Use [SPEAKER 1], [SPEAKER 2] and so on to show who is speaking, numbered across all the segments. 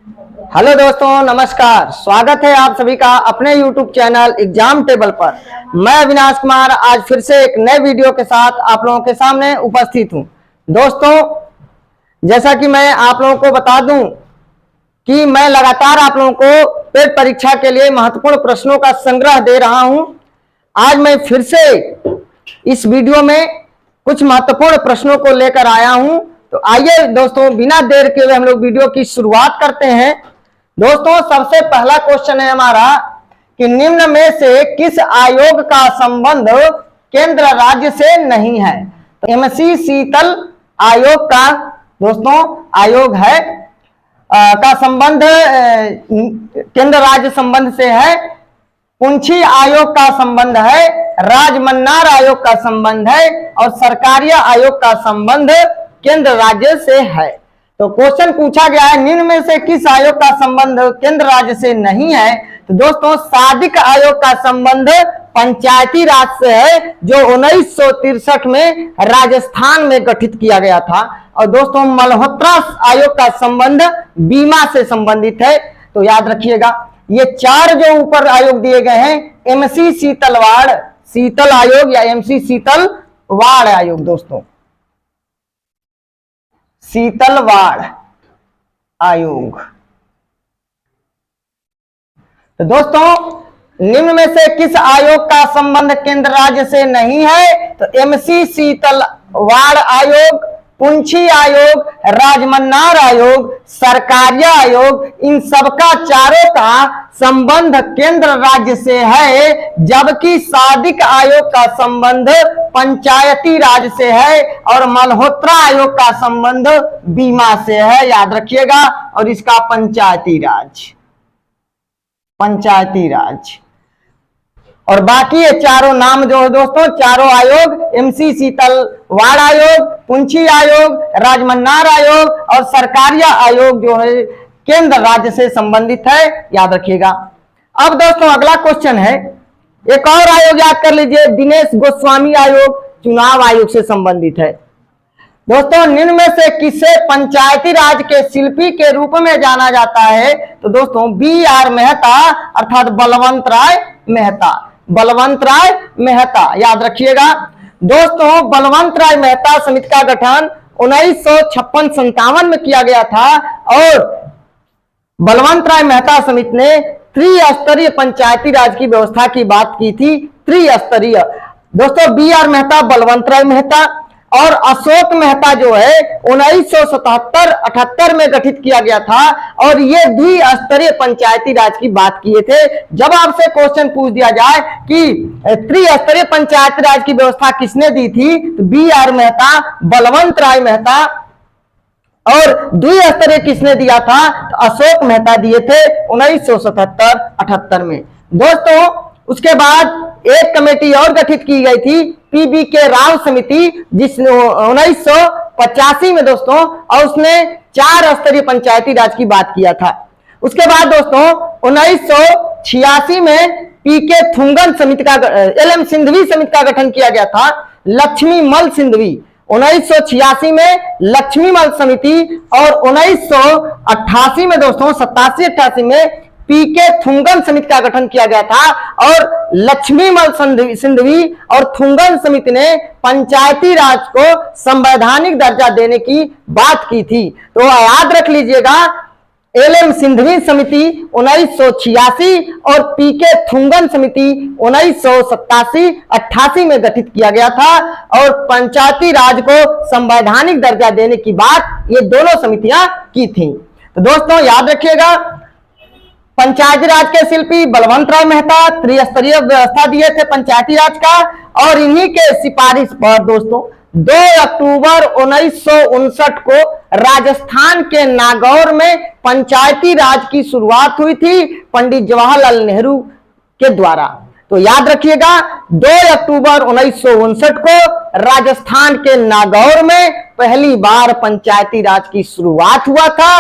[SPEAKER 1] Hello दोस्तों, नमस्कार। स्वागत है आप सभी का अपने YouTube चैनल एग्जाम टेबल पर। मैं अविनाश कुमार आज फिर से एक नए वीडियो के साथ आप लोगों के सामने उपस्थित हूं। दोस्तों, जैसा कि मैं आप लोगों को बता दूं कि मैं लगातार आप लोगों को पेड परीक्षा के लिए महत्वपूर्ण प्रश्नों का संग्रह दे रहा हूं। आज मैं फिर से इस वीडियो में कुछ महत्वपूर्ण प्रश्नों को लेकर आया हूं। तो आइए दोस्तों, बिना देर के हुए हम लोग वीडियो की शुरुआत करते हैं। दोस्तों, सबसे पहला क्वेश्चन है हमारा कि निम्न में से किस आयोग का संबंध केंद्र राज्य से नहीं है। तो एमसी शीतल आयोग का दोस्तों आयोग है का संबंध केंद्र राज्य संबंध से है। पुंछी आयोग का संबंध है, राजमन्नार आयोग का संबंध है और सरकारिया आयोग का संबंध केंद्र राज्य से है। तो क्वेश्चन पूछा गया है निम्न में से किस आयोग का संबंध केंद्र राज्य से नहीं है। तो दोस्तों, सादिक आयोग का संबंध पंचायती राज से है, जो 1963 में राजस्थान में गठित किया गया था। और दोस्तों, मल्होत्रा आयोग का संबंध बीमा से संबंधित है। तो याद रखिएगा, ये चार जो ऊपर आयोग दिए गए हैं, एमसी शीतलवाड़ शीतल आयोग या एमसी शीतलवाड़ आयोग, दोस्तों शीतलवाड़ आयोग। तो दोस्तों, निम्न में से किस आयोग का संबंध केंद्र राज्य से नहीं है। तो एमसी शीतलवाड़ आयोग, पुंछी आयोग, राजमन्नार आयोग, सरकारिया आयोग, इन सबका चारों का संबंध केंद्र राज्य से है, जबकि सादिक आयोग का संबंध पंचायती राज से है और मल्होत्रा आयोग का संबंध बीमा से है। याद रखिएगा। और इसका पंचायती राज और बाकी ये चारों नाम जो है दोस्तों, चारों आयोग एमसी शीतलवाड़ आयोग, पुंछी आयोग, राजमन्नार आयोग और सरकारिया आयोग जो है केंद्र राज्य से संबंधित है। याद रखिएगा। अब दोस्तों, अगला क्वेश्चन है, एक और आयोग याद कर लीजिए, दिनेश गोस्वामी आयोग चुनाव आयोग से संबंधित है। दोस्तों, निम्न में से किसे पंचायती राज के शिल्पी के रूप में जाना जाता है। तो दोस्तों, BR मेहता अर्थात बलवंत राय मेहता। याद रखिएगा। दोस्तों, बलवंत राय मेहता समिति का गठन 1956-57 में किया गया था और बलवंत राय मेहता समिति ने त्रिस्तरीय पंचायती राज की व्यवस्था की बात की थी। त्रिस्तरीय दोस्तों, BR मेहता, बलवंत राय मेहता और अशोक मेहता जो है 1977-78 में गठित किया गया था और ये द्विस्तरीय पंचायती राज की बात किए थे। जब आपसे क्वेश्चन पूछ दिया जाए कि त्रिस्तरीय पंचायती राज की व्यवस्था किसने दी थी, तो BR मेहता, बलवंत राय मेहता और द्विस्तरीय किसने दिया था, तो अशोक मेहता दिए थे 1977-78 में। दोस्तों, उसके बाद एक कमेटी और गठित की गई थी, PB के राव समिति, जिसने 1985 में दोस्तों, और उसने 4 स्तरीय पंचायती राज की बात किया था। उसके बाद दोस्तों 1986 में PK थुंगन समिति का LM सिंधवी समिति का गठन किया गया था। लक्ष्मी मल सिंधवी 1986 में लक्ष्मी मल समिति और 1988 में दोस्तों 87-88 में PK थुंगन समिति का गठन किया गया था और लक्ष्मीमल सिंधवी और थुंगन समिति ने पंचायती राज को संवैधानिक दर्जा देने की बात की थी। तो याद रख लीजिएगा, LM सिंधवी समिति 1986 और PK थुंगन समिति 1987-88 में गठित किया गया था और पंचायती राज को संवैधानिक दर्जा देने की बात ये दोनों समितियां की थी। तो दोस्तों, याद रखिएगा, पंचायती राज के शिल्पी बलवंत राय मेहता त्रिस्तरीय व्यवस्था दिए थे पंचायती राज का और इन्हीं के सिफारिश पर दोस्तों 2 अक्टूबर 1959 को राजस्थान के नागौर में पंचायती राज की शुरुआत हुई थी पंडित जवाहरलाल नेहरू के द्वारा। तो याद रखिएगा, 2 अक्टूबर 1959 को राजस्थान के नागौर में पहली बार पंचायती राज की शुरुआत हुआ था।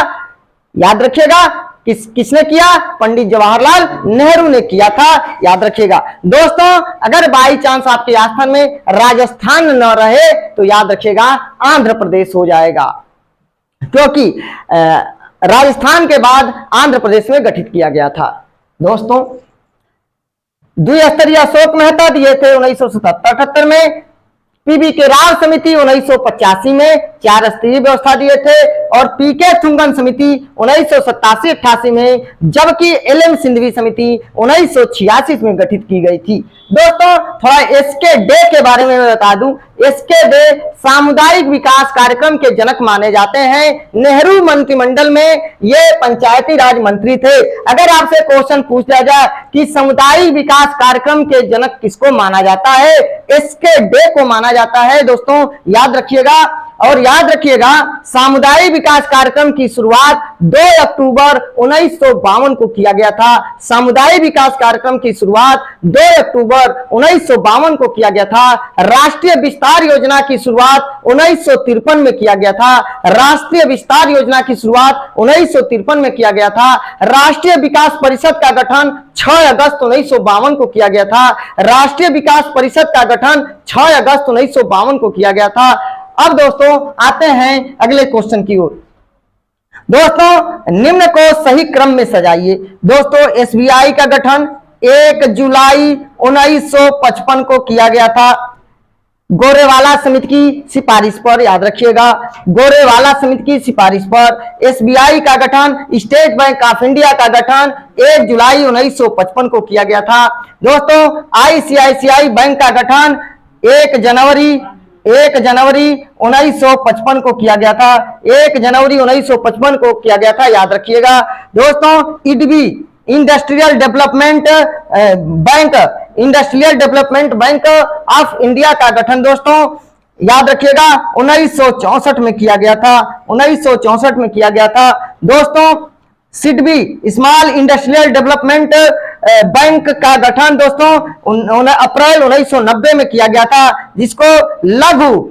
[SPEAKER 1] याद रखिएगा, किसने किया, पंडित जवाहरलाल नेहरू ने किया था। याद रखिएगा दोस्तों, अगर बाई चांस आपके आस्थान में राजस्थान न रहे तो याद रखिएगा आंध्र प्रदेश हो जाएगा, क्योंकि राजस्थान के बाद आंध्र प्रदेश में गठित किया गया था। दोस्तों, द्विस्तरीय अशोक मेहता दिए थे 1977-78 में। पीबी के राव समिति 1985 में 4 स्तरीय व्यवस्था दिए थे, और पीके थुंगन समिति 1987-88 में, जबकि एलएम सिंधवी समिति 1986 में गठित की गई थी। दोस्तों, थोड़ा एसके डे के बारे में मैं बता दूं। एसके डे सामुदायिक विकास कार्यक्रम के जनक माने जाते हैं। नेहरू मंत्रिमंडल में ये पंचायती राज मंत्री थे। अगर आपसे क्वेश्चन पूछ लिया जाए कि सामुदायिक विकास कार्यक्रम के जनक किसको माना जाता है, एसके डे को माना जाता है। दोस्तों, याद रखिएगा, और याद रखिएगा, सामुदायिक विकास कार्यक्रम की शुरुआत 2 अक्टूबर 1952 को किया गया था। सामुदायिक विकास कार्यक्रम की शुरुआत 2 अक्टूबर 1952 को किया गया था। राष्ट्रीय विस्तार योजना की शुरुआत 1953 में किया गया था। राष्ट्रीय विस्तार योजना की शुरुआत 1953 में किया गया था। राष्ट्रीय विकास परिषद का गठन 6 अगस्त 1952 को किया गया था। राष्ट्रीय विकास परिषद का गठन 6 अगस्त 1952 को किया गया था। अब दोस्तों आते हैं अगले क्वेश्चन की ओर। दोस्तों, निम्न को सही क्रम में सजाइए। दोस्तों, एसबीआई का गठन 1 जुलाई 1955 को किया गया था गोरेवाला समिति की सिफारिश पर। याद रखिएगा, गोरेवाला समिति की सिफारिश पर एसबीआई का गठन, स्टेट बैंक ऑफ इंडिया का गठन 1 जुलाई 1955 को किया गया था। दोस्तों, आईसीआईसीआई बैंक का गठन 1 जनवरी 1955 को किया गया था। 1 जनवरी 1955 को किया गया था। याद रखिएगा। दोस्तों, IDBI industrial development bank of India का गठन दोस्तों याद रखिएगा 1964 में किया गया था। 1964 में किया गया था। दोस्तों, SIDBI small industrial development bank का गठन दोस्तों अप्रैल 1990 में किया गया था, जिसको लघु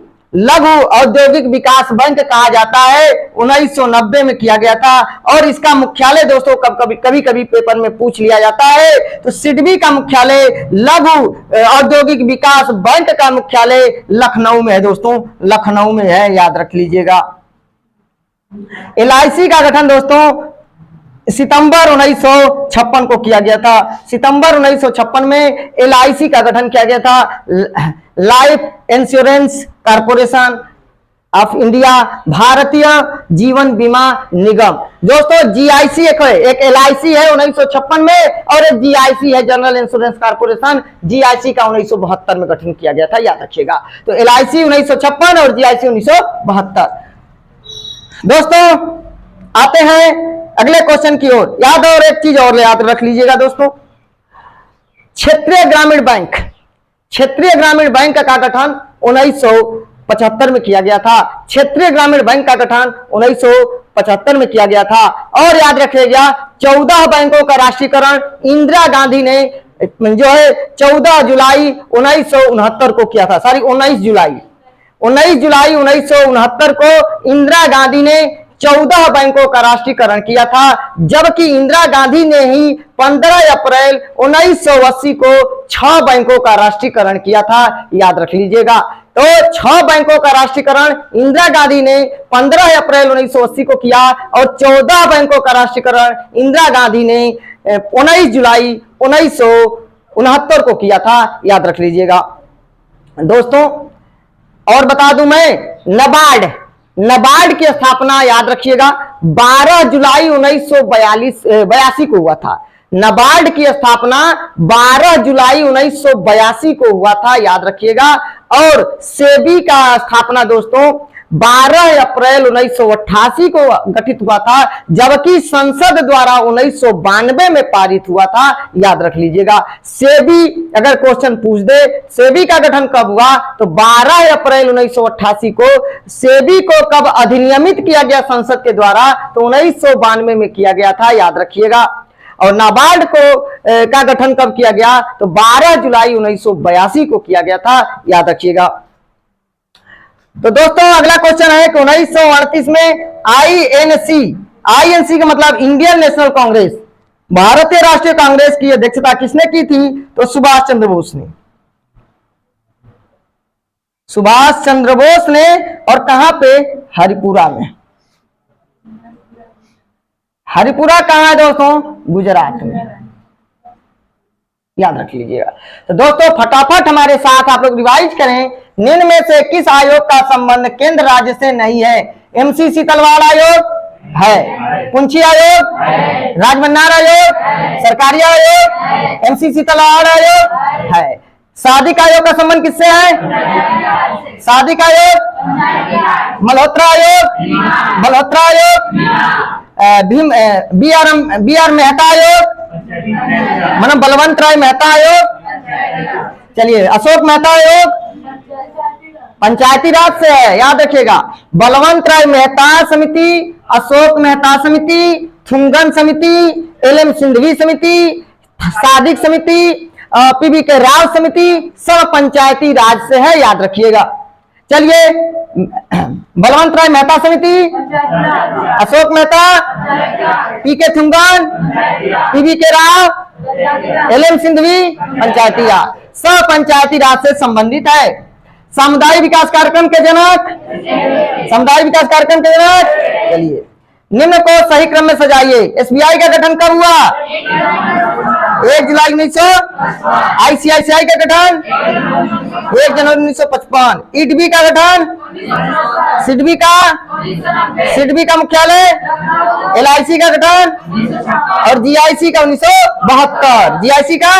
[SPEAKER 1] औद्योगिक विकास बैंक कहा जाता है। 1990 में किया गया था। और इसका मुख्यालय दोस्तों कभी कभी पेपर में पूछ लिया जाता है, तो सिडबी का मुख्यालय, लघु औद्योगिक विकास बैंक का मुख्यालय लखनऊ में है। दोस्तों, लखनऊ में है, याद रख लीजिएगा। एलआईसी का गठन दोस्तों सितंबर 1956 को किया गया था। सितंबर 1956 में एलआईसी का गठन किया गया था, life insurance corporation of India, Bharatiya Jeevan बीमा निगम। दोस्तों, जीआईसी एक एलआईसी है 1956 में, और एक जीआईसी है जनरल इंश्योरेंस कॉर्पोरेशन। जीआईसी का 1972 में गठन किया गया था। याद रखिएगा। तो एलआईसी 1956 और जीआईसी 1972। दोस्तों, आते हैं अगले क्वेश्चन की ओर। याद और एक चीज और याद रख लीजिएगा दोस्तों, क्षेत्रीय ग्रामीण बैंक का गठन 1975 में किया गया था। क्षेत्रीय ग्रामीण बैंक का गठन 1975 में किया गया था। और याद रखिएगा, 14 बैंकों का राष्ट्रीयकरण इंदिरा गांधी ने जो है 14 जुलाई 1969 को किया था। 19 जुलाई 1969 को इंदिरा गांधी ने 14 बैंकों का राष्ट्रीयकरण किया था, जबकि इंदिरा गांधी ने ही 15 अप्रैल 1980 को 6 बैंकों का राष्ट्रीयकरण किया था। याद रख लीजिएगा। तो 6 बैंकों का राष्ट्रीयकरण इंदिरा गांधी ने 15 अप्रैल 1980 को किया, और 14 बैंकों का राष्ट्रीयकरण इंदिरा गांधी ने 19 जुलाई 1969 को किया था। याद रख लीजिएगा। दोस्तों, और बता दूं मैं, नबार्ड की स्थापना याद रखिएगा 12 जुलाई 1982 को हुआ था। नबार्ड की स्थापना 12 जुलाई 1982 को हुआ था। याद रखिएगा। और सेबी का स्थापना दोस्तों 12 अप्रैल 1988 को गठित हुआ था, जबकि संसद द्वारा 1992 में पारित हुआ था। याद रख लीजिएगा। सेबी अगर क्वेश्चन पूछ दे सेबी का गठन कब हुआ, तो 12 अप्रैल 1988 को। सेबी को कब अधिनियमित किया गया संसद के द्वारा, तो 1992 में किया गया था। याद रखिएगा। और नाबार्ड को का गठन कब किया गया, तो 12 जुलाई 1982 को किया गया था। याद रखिएगा। तो दोस्तों, अगला क्वेश्चन है कि 1938 में आईएनसी का मतलब इंडियन नेशनल कांग्रेस, भारतीय राष्ट्रीय कांग्रेस की अध्यक्षता किसने की थी, तो सुभाष चंद्र बोस ने। और कहां पे, हरिपुरा में। हरिपुरा कहाँ है दोस्तों? गुजरात में, याद रख लीजिएगा। तो दोस्तों फटाफट हमारे साथ आप लोग रिवाइज करें, निम्न में से किस आयोग का संबंध केंद्र राज्य से नहीं है? एमसीसी तलवार आयोग है, पुंछी आयोग, राजमन्नार आयोग, सरकारी आयोग, एमसीसी तलवार आयोग है। सादिक आयोग का संबंध किससे है? सादिक आयोग, मल्होत्रा आयोग, मल्होत्रा आयोग, बी आर मेहता आयोग, मतलब बलवंत राय मेहता आयोग। चलिए, अशोक मेहता आयोग पंचायती राज से है, याद रखिएगा। बलवंत राय मेहता समिति, अशोक मेहता समिति, थुंगन समिति, एल.एम. सिंघवी समिति, सादिक समिति, पीवी के राव समिति, सब पंचायती राज से है, याद रखिएगा। चलिए, बलवंत राय मेहता समिति, अशोक मेहता, पी के थुंगन, पीवी के राव, एल.एम. सिंघवी पंचायती राज, सब पंचायती राज से संबंधित है। सामुदायिक विकास कार्यक्रम के जनक, सामुदायिक विकास कार्यक्रम के जनक। चलिए, निम्न को सही क्रम में सजाइए। एसबीआई का गठन कब हुआ? 1 जुलाई 1900। आईसीआईसीआई का गठन 1 जनवरी 1955। ईडबी का गठन, सिडबी का मुख्यालय, एलआईसी का गठन और जीआईसी का 1972। जीआईसी का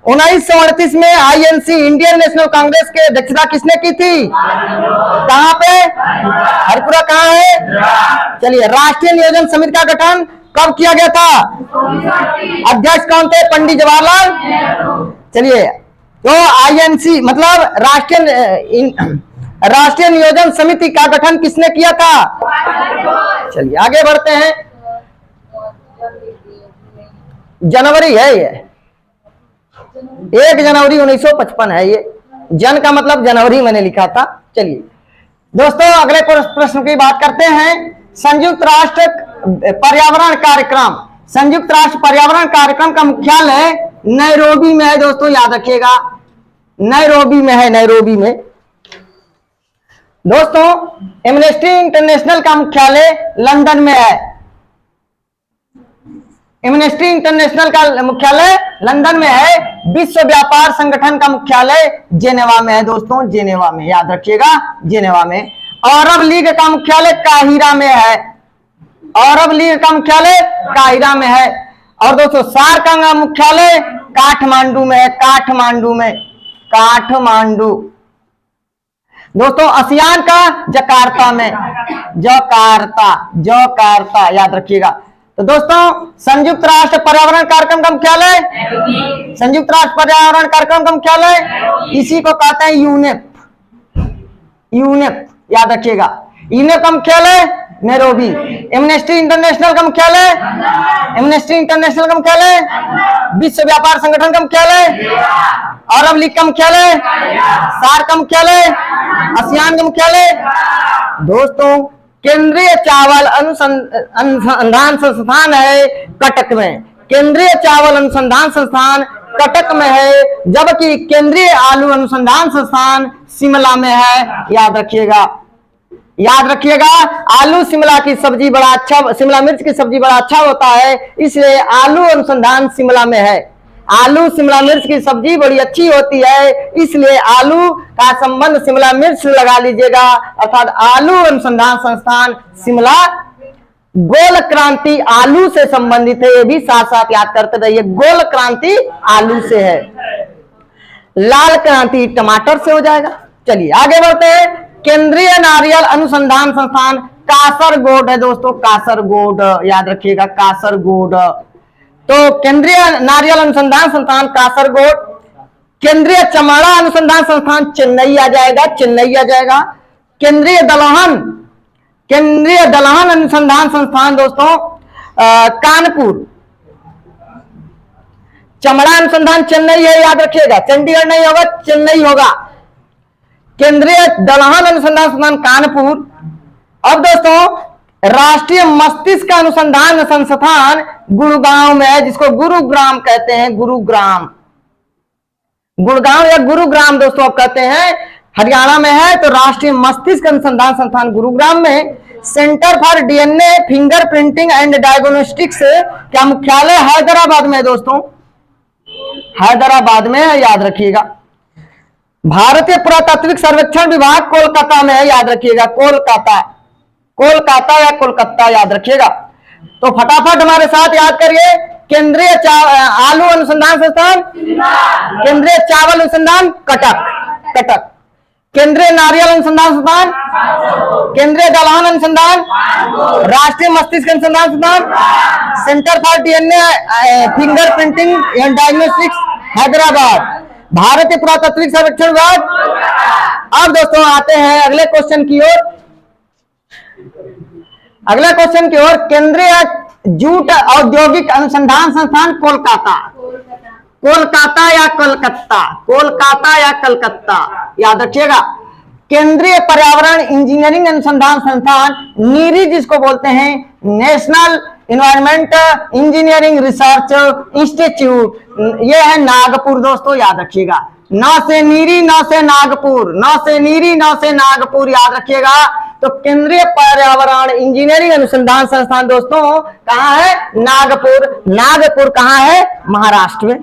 [SPEAKER 1] 1938 में आईएनसी इंडियन नेशनल कांग्रेस के अध्यक्षता किसने की थी? कहां पे? हरिपुरा कहां है? चलिए, राष्ट्रीय नियोजन समिति का गठन कब किया गया था? अध्यक्ष कौन थे? पंडित जवाहरलाल। चलिए, तो आईएनसी मतलब राष्ट्रीय नियोजन समिति का गठन किसने किया था? चलिए आगे बढ़ते हैं। जनवरी है ये, 1 जनवरी 1955 है ये। जन का मतलब जनवरी मैंने लिखा था। चलिए दोस्तों, अगले प्रश्न की बात करते हैं। संयुक्त राष्ट्र पर्यावरण कार्यक्रम, संयुक्त राष्ट्र पर्यावरण कार्यक्रम का मुख्यालय नैरोबी में है दोस्तों, याद रखिएगा। नैरोबी में है, नैरोबी में। दोस्तों, एमनेस्टी इंटरनेशनल का मुख्यालय लंदन में है। एमनेस्टी इंटरनेशनल का मुख्यालय लंदन में है। विश्व व्यापार संगठन का मुख्यालय जेनेवा में है दोस्तों, जेनेवा में, याद रखिएगा, जेनेवा में। अरब लीग का मुख्यालय काहिरा में है। अरब लीग का मुख्यालय काहिरा में है। और दोस्तों, सार्क का मुख्यालय काठमांडू में है, काठमांडू में, काठमांडू। दोस्तों, आसियान का जकार्ता में, जकार्ता, जकार्ता, याद रखिएगा। तो दोस्तों, संयुक्त राष्ट्र पर्यावरण कार्यक्रम का मुख्यालय, संयुक्त राष्ट्र पर्यावरण कार्यक्रम का मुख्यालय इसी को कहते हैं यूनेप, यूनेप, याद रखिएगा। यूनेप का मुख्यालय नैरोबी। एमनेस्टी इंटरनेशनल का मुख्यालय, एमनेस्टी इंटरनेशनल का मुख्यालय, विश्व व्यापार संगठन का मुख्यालय, अरब लीग का मुख्यालय, सार्क का मुख्यालय, आसियान का मुख्यालय। दोस्तों, केंद्रीय चावल अनुसंधान संस्थान है कटक में, केंद्रीय चावल अनुसंधान संस्थान कटक में है, जबकि केंद्रीय आलू अनुसंधान संस्थान शिमला में है, याद रखिएगा, याद रखिएगा। आलू शिमला की सब्जी बड़ा अच्छा, शिमला मिर्च की सब्जी बड़ा अच्छा होता है, इसलिए आलू अनुसंधान शिमला में है। आलू शिमला मिर्च की सब्जी बड़ी अच्छी होती है, इसलिए आलू का संबंध शिमला मिर्च से लगा लीजिएगा, अर्थात आलू अनुसंधान संस्थान शिमला। गोल क्रांति आलू से संबंधित है, ये भी साथ साथ याद करते रहिए। गोल क्रांति आलू से है, लाल क्रांति टमाटर से हो जाएगा। चलिए आगे बढ़ते हैं। केंद्रीय नारियल अनुसंधान संस्थान कासरगोड है दोस्तों, कासरगोड, याद रखिएगा, कासरगोड। तो केंद्रीय नारियल अनुसंधान संस्थान कासरगोड। केंद्रीय चमड़ा अनुसंधान संस्थान चेन्नई आ जाएगा, चेन्नई आ जाएगा। केंद्रीय दलहन, केंद्रीय दलहन अनुसंधान संस्थान दोस्तों कानपुर। चमड़ा अनुसंधान चेन्नई है, याद रखिएगा, चंडीगढ़ नहीं होगा, चेन्नई होगा। केंद्रीय दलहन अनुसंधान संस्थान कानपुर। अब दोस्तों, राष्ट्रीय मस्तिष्क अनुसंधान संस्थान गुड़गांव में है, जिसको गुरुग्राम कहते हैं, गुरुग्राम, गुड़गांव या गुरुग्राम दोस्तों आप कहते हैं, हरियाणा में है। तो राष्ट्रीय मस्तिष्क अनुसंधान संस्थान गुरुग्राम में। Centre for DNA finger printing and diagnostics का मुख्यालय हैदराबाद में है दोस्तों, हैदराबाद में है, याद रखिएगा। भारतीय पुरातात्विक सर्वेक्षण विभाग कोलकाता में है, याद रखिएगा, कोलकाता, कोलकाता या कोलकाता, याद रखिएगा। तो फटाफट हमारे साथ याद करिए, केंद्रीय आलू अनुसंधान संस्थान, केंद्रीय चावल अनुसंधान कटक, कटक, केंद्रीय नारियल अनुसंधान संस्थान, केंद्रीय दलहन अनुसंधान, राष्ट्रीय मस्तिष्क अनुसंधान संस्थान, centre for DNA finger printing and diagnostics Hyderabad, भारतीय पुरातात्विक सर्वेक्षण विभाग। अब दोस्तों आते हैं अगले क्वेश्चन की ओर, अगले क्वेश्चन की ओर। केंद्रीय जूट औद्योगिक अनुसंधान संस्थान कोलकाता, कोलकाता या कलकत्ता, कोलकाता या कलकत्ता, याद रखिएगा। केंद्रीय पर्यावरण इंजीनियरिंग अनुसंधान संस्थान नीरी, जिसको बोलते हैं national environment engineering research institute, ये है नागपुर दोस्तों, याद रखिएगा। 9 से नीरी 9 से नागपुर, 9 से नीरी 9 से नागपुर, याद रखिएगा। तो केंद्रीय पर्यावरण इंजीनियरिंग अनुसंधान संस्थान दोस्तों कहाँ है? नागपुर। नागपुर कहाँ है? महाराष्ट्र में।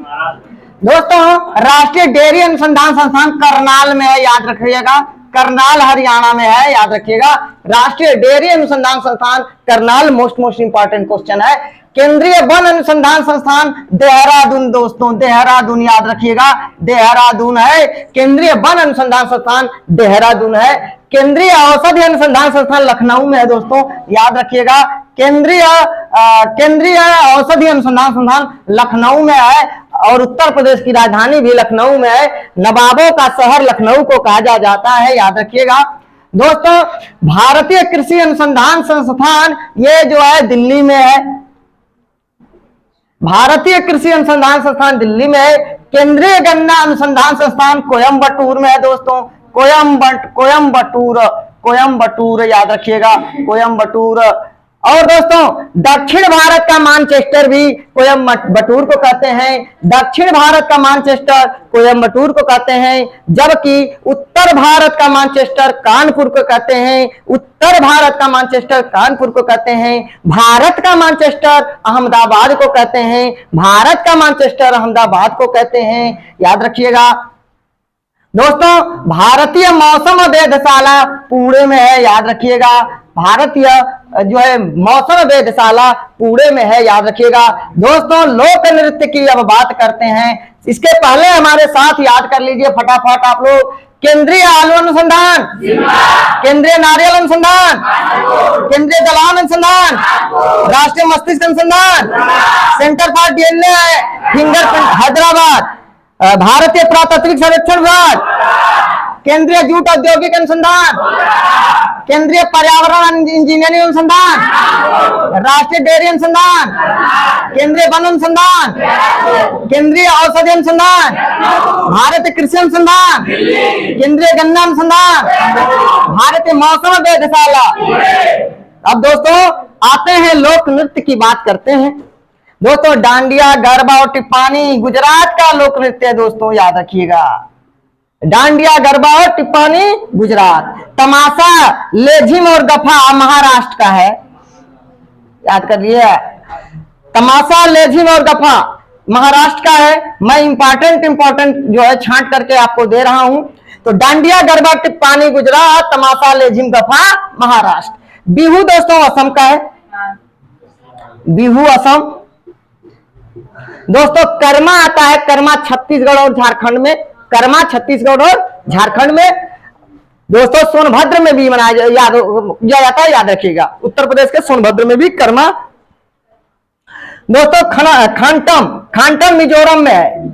[SPEAKER 1] दोस्तों राष्ट्रीय डेयरी अनुसंधान संस्थान करनाल में है, याद रखिएगा, करनाल हरियाणा में है, याद रखिएगा। राष्ट्रीय डेयरी अनुसंधान संस्थान करनाल, मोस्ट इंपॉर्टेंट क्वेश्चन है। केंद्रीय वन अनुसंधान संस्थान देहरादून दोस्तों, देहरादून, याद रखिएगा, देहरादून है। केंद्रीय वन अनुसंधान संस्थान देहरादून है। केंद्रीय औषधि अनुसंधान संस्थान लखनऊ में है दोस्तों, याद रखिएगा। केंद्रीय औषधि अनुसंधान संस्थान लखनऊ में है और उत्तर प्रदेश की राजधानी भी लखनऊ में है। नवाबों का शहर लखनऊ को कहा जाता है, याद रखिएगा। दोस्तों भारतीय कृषि अनुसंधान संस्थान ये जो है दिल्ली में है, भारतीय कृषि अनुसंधान संस्थान दिल्ली में है। केंद्रीय गन्ना अनुसंधान संस्थान कोयम्बटूर में है दोस्तों, कोयम्बटूर, याद रखिएगा, कोयम्बटूर। और दोस्तों दक्षिण भारत का मानचेस्टर भी कोयम्बटूर को कहते हैं, दक्षिण भारत का मानचेस्टर कोयम्बटूर को कहते हैं, जबकि उत्तर भारत का मानचेस्टर कानपुर को कहते हैं, उत्तर भारत का मानचेस्टर कानपुर को कहते हैं। भारत का मानचेस्टर अहमदाबाद को कहते हैं, भारत का मानचेस्टर अहमदाबाद को कहते हैं, याद रखिएगा। दोस्तों भारतीय मौसम वेधशाला पुणे में है, याद रखिएगा, भारतीय जो है मौसम वेधशाला पुणे में है, याद रखिएगा। दोस्तों लोक नृत्य की अब बात करते हैं, इसके पहले हमारे साथ याद कर लीजिए फटाफट आप लोग। केंद्रीय आलू अनुसंधान, केंद्रीय नारियल अनुसंधान, केंद्रीय दलहन अनुसंधान, राष्ट्रीय मस्तिष्क अनुसंधान, centre for DNA finger Hyderabad, भारतीय पुरातात्विक सर्वेक्षण विभाग, केंद्रीय जूट औद्योगिक अनुसंधान, केंद्रीय पर्यावरण इंजीनियरिंग अनुसंधान, राष्ट्रीय डेयरी अनुसंधान, केंद्रीय वन अनुसंधान, केंद्रीय औषधि अनुसंधान, भारतीय कृषि अनुसंधान, केंद्रीय गन्ना अनुसंधान, भारतीय मौसम वेधशाला। अब दोस्तों आते हैं लोक नृत्य की बात करते हैं। दोस्तों डांडिया, गरबा और टिप्पानी गुजरात का लोक नृत्य है दोस्तों, याद रखिएगा। डांडिया, गरबा और टिप्पानी गुजरात। तमाशा, लेझिम और गफा महाराष्ट्र का है, याद कर लिए। तमाशा, लेझिम और गफा महाराष्ट्र का है। मैं इंपॉर्टेंट जो है छांट करके आपको दे रहा हूं। तो डांडिया, गरबा, टिप्पानी गुजरात, तमाशा, लेझिम, गफा महाराष्ट्र। बिहू दोस्तों असम का है, बिहू असम। दोस्तों कर्मा आता है, कर्मा छत्तीसगढ़ और झारखंड में, कर्मा छत्तीसगढ़ और झारखंड में। दोस्तों सोनभद्र में भी मनाया जाता है, याद रखिएगा, उत्तर प्रदेश के सोनभद्र में भी कर्मा। दोस्तों खांटम मिजोरम में है,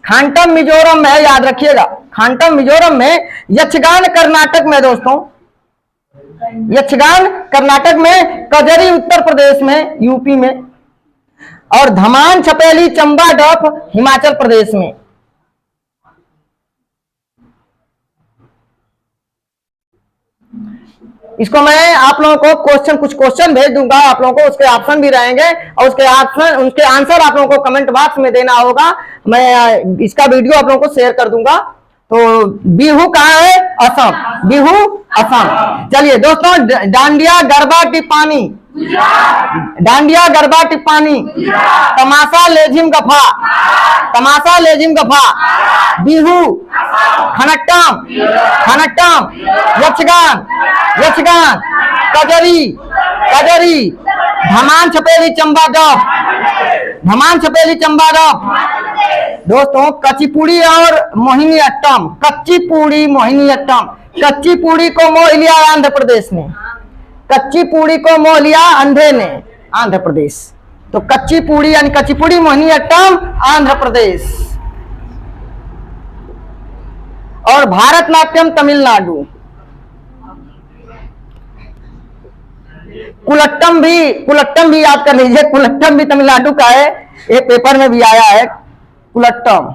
[SPEAKER 1] खांटम मिजोरम में है, याद रखिएगा, खांटम मिजोरम में। यक्षगान कर्नाटक में दोस्तों, यक्षगान कर्नाटक में। कजरी उत्तर प्रदेश में, यूपी में। और धमान, छपेली, चंबा, डफ हिमाचल प्रदेश में। इसको मैं आप लोगों को कुछ क्वेश्चन भेज दूंगा आप लोगों को, उसके ऑप्शन भी रहेंगे और उसके आंसर आप लोगों को कमेंट बॉक्स में देना होगा। मैं इसका वीडियो आप लोगों को शेयर कर दूंगा तो बिहू कहाँ है? असम। बिहू असम। चलिए दोस्तों, डांडिया गरबा टिप्पानी, डांडिया गरबा टिप्पानी, तमाशा लेझिम गफा, तमाशा लेझिम गफा, बिहू, खनट्टम, खनट्टम, यक्षगान, यक्षगान, कजरी, कजरी, धमान छपेली चंबा डफ, धमान छपेली चंबा डफ। दोस्तों, कच्चीपुड़ी और मोहिनी अट्टम, कच्ची पूड़ी मोहिनी अट्टम। कच्ची पूड़ी को मोह लिया आंध्र प्रदेश ने, कच्ची पूड़ी को मोह लिया अंधे ने, आंध्र प्रदेश। तो कच्ची पूड़ी यानी कच्ची पूड़ी मोहिनी अट्टम, आंध्र प्रदेश। और भारतनाट्यम तमिलनाडु, कुलट्टम भी याद कर लीजिए, कुलट्टम भी तमिलनाडु का है, ये पेपर में भी आया है। कुलट्टम,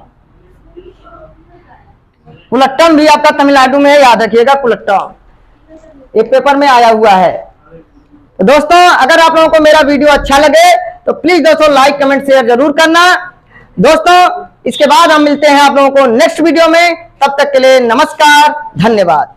[SPEAKER 1] कुलट्टम भी आपका तमिलनाडु में है, याद रखिएगा कुलट्टम, एक पेपर में आया हुआ है। तो दोस्तों, अगर आप लोगों को मेरा वीडियो अच्छा लगे तो प्लीज दोस्तों लाइक कमेंट शेयर जरूर करना। दोस्तों, इसके बाद हम मिलते हैं आप लोगों को नेक्स्ट वीडियो में। तब तक के लिए नमस्कार, धन्यवाद।